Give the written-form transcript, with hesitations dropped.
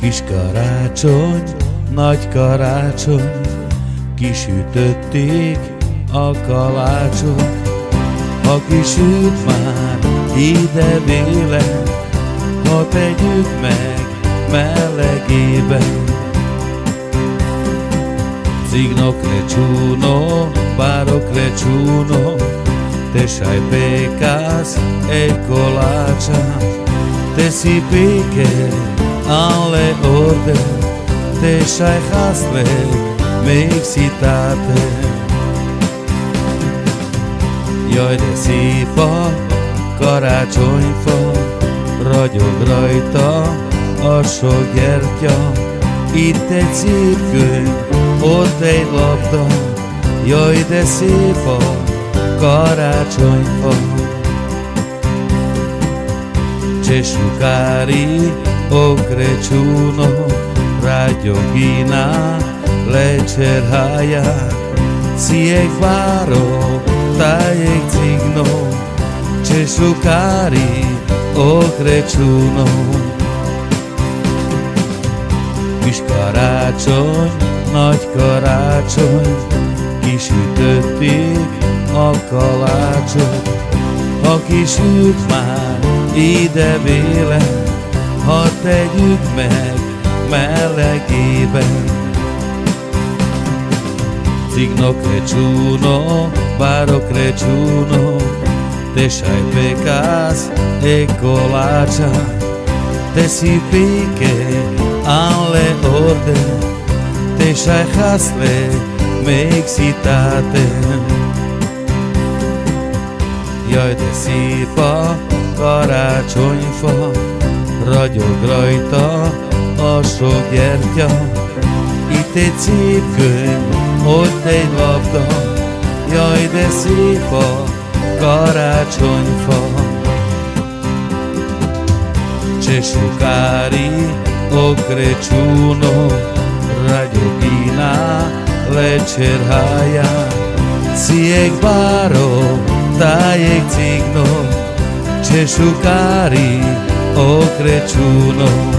Kis karácsony, nagy karácsony, kisütötték a kalácsot. Ha kisült már ide véle, ha tegyük meg melegében. Cignokre csúno, párokre csúno, te sai pecas e colaccia, te si pique alle orde, te sai hasle mexitate. Jaj, de szép a karácsonyfa, ragyog rajta a sok gyertya. Itt egy szép könyv, ott egy labda, jaj, de szép a karácsonyfa. Cesciucari o Crăciuno, radioghina le cerhaia, sieg varo, taieg cigno, Cesciucari o Crăciuno. Kis karácsony, nagy karácsony, kisütötték a kalácsot. Ha kisült már ide véle, ha tegyük meg melegében. Cignokre csúno, párokre csúno, te sai pecas e colaccia, te si pique alle orde, te sai hasle mexitate. Jaj, de szép a karácsonyfa, ragyog rajta a sok gyertya. Itt egy szép könyv, ott egy labda, jaj, de szép a karácsonyfa. Cesciucari o Crăciuno, radioghina le cerhaia, sieg varo, taieg cigno, Cesciucari o Crăciuno.